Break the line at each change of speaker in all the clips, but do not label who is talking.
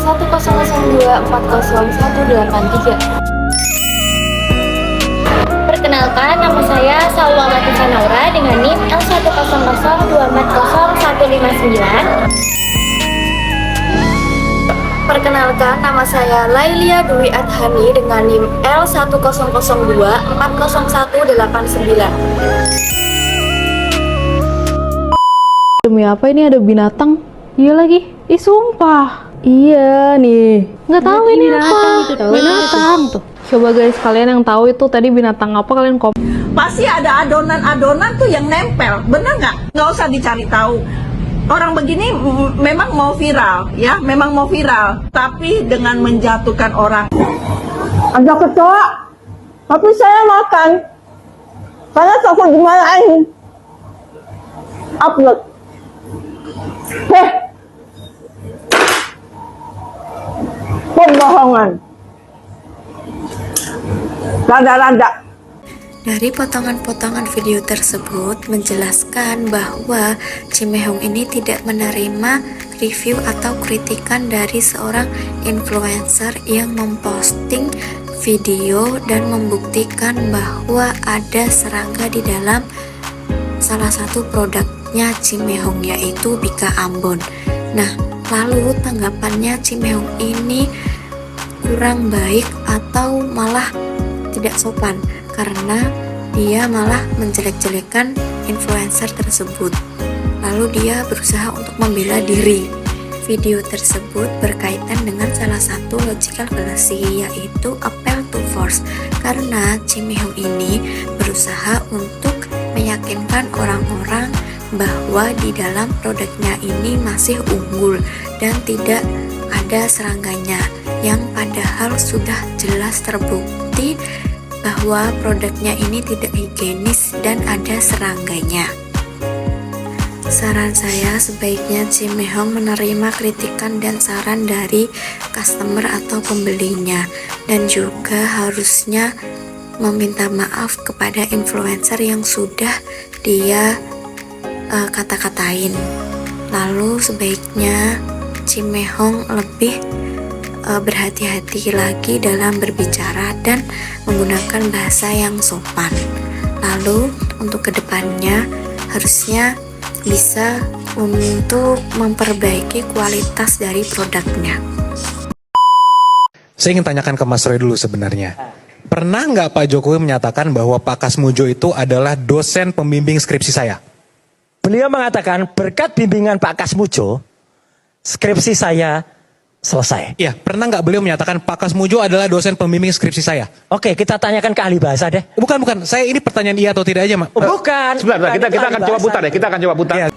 L1002401883. Perkenalkan, nama saya Salwa Latifah Naura dengan NIM L100240140159. Perkenalkan, nama saya Lailia Dwi Adhani dengan NIM L1002400189.
Demi apa ini ada binatang? Iya lagi. Ih sumpah. Iya nih. Nggak tahu ini apa. Binatang tuh. Coba guys, kalian yang tahu itu tadi binatang apa, kalian komen.
Pasti ada adonan-adonan tuh yang nempel, bener nggak? Nggak usah dicari tahu. Orang begini memang mau viral, ya, memang mau viral. Tapi dengan menjatuhkan orang.
Ada kecoa, tapi saya makan. Karena takut dimarahin. Upload. Pembohongan. Rada-rada.
Dari potongan-potongan video tersebut menjelaskan bahwa Cimehong ini tidak menerima review atau kritikan dari seorang influencer yang memposting video dan membuktikan bahwa ada serangga di dalam salah satu produknya Cimehong, yaitu Bika Ambon. Nah, lalu tanggapannya Cimehong ini kurang baik atau malah tidak sopan karena dia malah menjelek-jelekan influencer tersebut. Lalu dia berusaha untuk membela diri. Video tersebut berkaitan dengan salah satu logical fallacy, yaitu appeal to force, karena Cimehong ini berusaha untuk meyakinkan orang-orang bahwa di dalam produknya ini masih unggul dan tidak ada serangganya, yang padahal sudah jelas terbukti bahwa produknya ini tidak higienis dan ada serangganya. Saran saya, sebaiknya Cimehong menerima kritikan dan saran dari customer atau pembelinya, dan juga harusnya meminta maaf kepada influencer yang sudah dia kata-katain. Lalu sebaiknya Cimehong lebih berhati-hati lagi dalam berbicara dan menggunakan bahasa yang sopan. Lalu untuk kedepannya harusnya bisa untuk memperbaiki kualitas dari produknya.
Saya ingin tanyakan ke Mas Roy dulu sebenarnya. Pernah nggak Pak Jokowi menyatakan bahwa Pak Kasmujo itu adalah dosen pembimbing skripsi saya?
Beliau mengatakan berkat bimbingan Pak Kasmujo, skripsi saya selesai.
Iya, pernah nggak beliau menyatakan Pak Kasmujo adalah dosen pembimbing skripsi saya?
Oke, kita tanyakan ke ahli bahasa deh.
Bukan. Saya ini pertanyaan iya atau tidak aja, Mak.
Bukan.
Sebentar, kita akan coba putar ya. Kita akan coba putar.
Ya.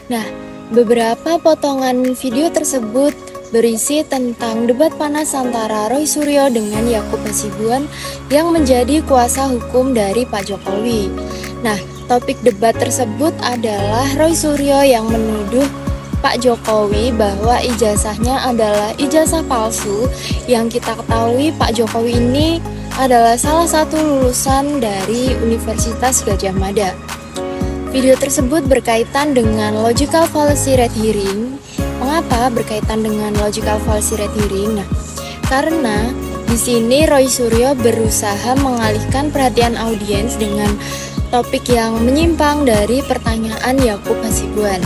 Nah, beberapa potongan video tersebut berisi tentang debat panas antara Roy Suryo dengan Yakub Hasibuan yang menjadi kuasa hukum dari Pak Jokowi. Nah, topik debat tersebut adalah Roy Suryo yang menuduh Pak Jokowi bahwa ijazahnya adalah ijazah palsu, yang kita ketahui Pak Jokowi ini adalah salah satu lulusan dari Universitas Gadjah Mada. Video tersebut berkaitan dengan logical fallacy red herring. Mengapa berkaitan dengan logical fallacy red herring? Nah, karena di sini Roy Suryo berusaha mengalihkan perhatian audiens dengan topik yang menyimpang dari pertanyaan Yakub Hasibuan.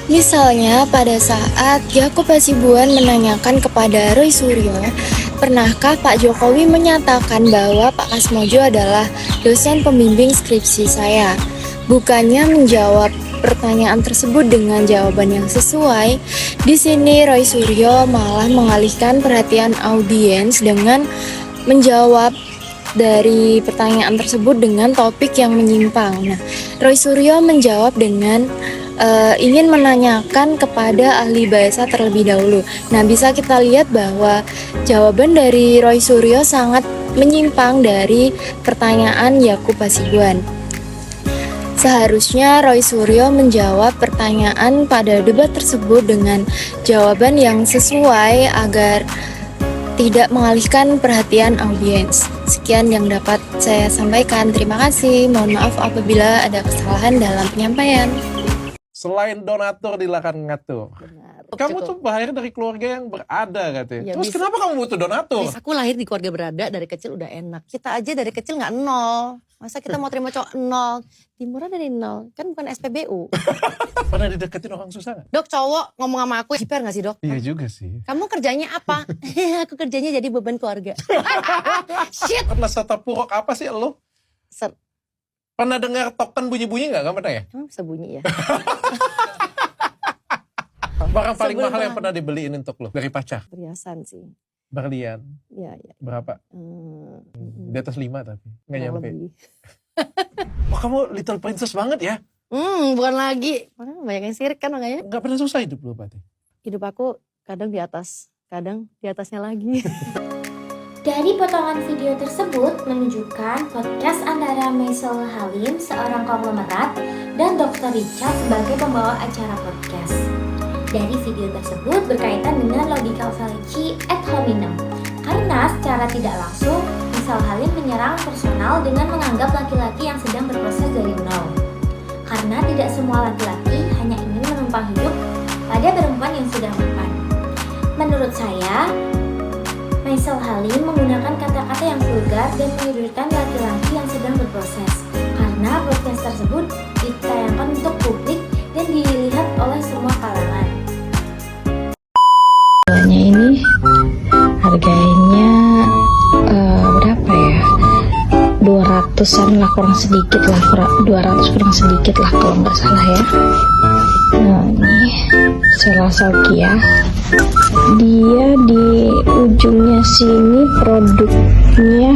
Misalnya pada saat Yakub Hasibuan menanyakan kepada Roy Suryo, pernahkah Pak Jokowi menyatakan bahwa Pak Kasmojo adalah dosen pembimbing skripsi saya? Bukannya menjawab pertanyaan tersebut dengan jawaban yang sesuai, di sini Roy Suryo malah mengalihkan perhatian audiens dengan menjawab dari pertanyaan tersebut dengan topik yang menyimpang. Nah, Roy Suryo menjawab dengan ingin menanyakan kepada ahli bahasa terlebih dahulu. Nah, bisa kita lihat bahwa jawaban dari Roy Suryo sangat menyimpang dari pertanyaan Yakub Hasibuan. Seharusnya Roy Suryo menjawab pertanyaan pada debat tersebut dengan jawaban yang sesuai agar tidak mengalihkan perhatian audiens. Sekian yang dapat saya sampaikan. Terima kasih. Mohon maaf apabila ada kesalahan dalam penyampaian.
Selain donatur, dilakukan ngatur.
Benar.
Kamu tuh lahir dari keluarga yang berada katanya.
Ya,
Terus
bisa.
kenapa kamu butuh donatur?
Aku lahir di keluarga berada, dari kecil udah enak. Kita aja dari kecil nggak nol. Masa kita mau terima cowok nol? Timurnya dari nol, kan bukan SPBU.
Pernah dideketin orang susah gak?
Dok, cowok ngomong sama aku, jiper gak sih dok?
Iya juga sih.
Kamu kerjanya apa? Aku kerjanya jadi beban keluarga. Shit.
Pernah setapurok apa sih lo? Pernah dengar token bunyi-bunyi gak? Gak pernah ya?
Emang bisa bunyi ya?
Barang paling
Sebelum
mahal yang
mahal.
pernah dibeliin untuk lo dari pacar?
Perhiasan sih.
Berlian.
Iya, iya.
Berapa? Di atas 5 tapi. Gak
Kurang
nyampe.
lebih.
Oh kamu little princess banget ya?
Bukan lagi. Banyak yang sirik kan makanya.
Gak pernah susah hidup lo berarti?
Hidup aku kadang di atas, kadang di atasnya lagi.
Dari potongan video tersebut menunjukkan podcast antara Maisel Halim, seorang konglomerat, dan Dr. Richard sebagai pembawa acara podcast. Dari video tersebut berkaitan dengan logical fallacy ad hominem, karena secara tidak langsung, Maisel Halim menyerang personal dengan menganggap laki-laki yang sedang berproses dari nol. Karena tidak semua laki-laki hanya ingin menumpang hidup pada perempuan yang sudah mapan. Menurut saya, Maisel Halim menggunakan kata-kata yang vulgar dan menyudutkan laki-laki yang sedang berproses. Karena podcast tersebut ditayangkan untuk publik dan dilihat oleh semua kalangan.
Ini harganya berapa ya? 200-an lah, kurang sedikit lah, 200 kurang sedikit lah kalau nggak salah ya. Nah ini Sela Saukia, dia di ujungnya sini produknya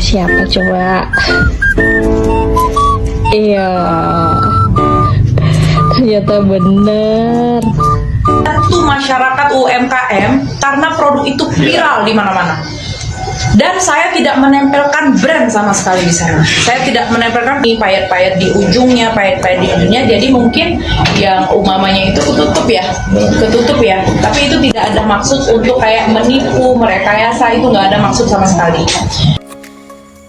siapa coba? Iya, ternyata bener.
Itu masyarakat UMKM karena produk itu viral di mana-mana. Dan saya tidak menempelkan brand sama sekali di sana. Saya tidak menempelkan payet-payet di ujungnya, payet-payet di ujungnya. Jadi mungkin yang umamanya itu ketutup ya. Tapi itu tidak ada maksud untuk kayak menipu, merekayasa, itu nggak ada maksud sama sekali.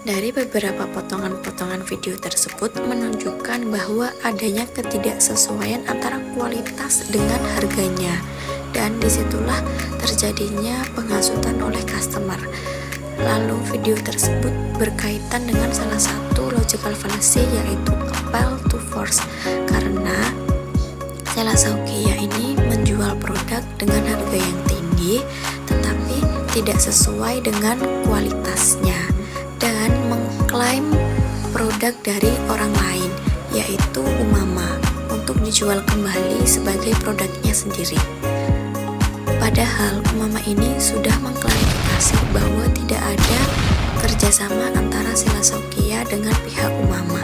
Dari beberapa potongan-potongan video tersebut menunjukkan bahwa adanya ketidaksesuaian antara kualitas dengan harganya, dan disitulah terjadinya penghasutan oleh customer. Lalu video tersebut berkaitan dengan salah satu logical fallacy, yaitu appeal to force, karena Sela Saukia ini menjual produk dengan harga yang tinggi tetapi tidak sesuai dengan kualitasnya, dan mengklaim produk dari orang lain, yaitu Umama, untuk dijual kembali sebagai produknya sendiri. Padahal Umama ini sudah mengklarifikasi bahwa tidak ada kerjasama antara Sela Saukia dengan pihak Umama.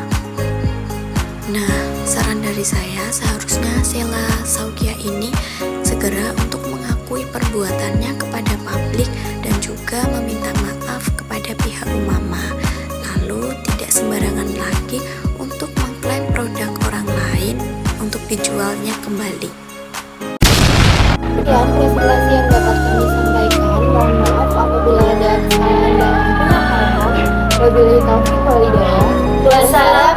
Nah, saran dari saya, seharusnya Sela Saukia ini segera untuk mengakui perbuatannya kepada publik dan juga meminta maaf kepada pihak Umama. Lalu tidak sembarangan lagi untuk mengklaim produk orang lain untuk dijualnya kembali.
Sekian presentasi yang dapat kami sampaikan. Mohon maaf apabila ada kesalahan dan kekurangan. Wabillahi taufiq wal hidayah. Wassalam.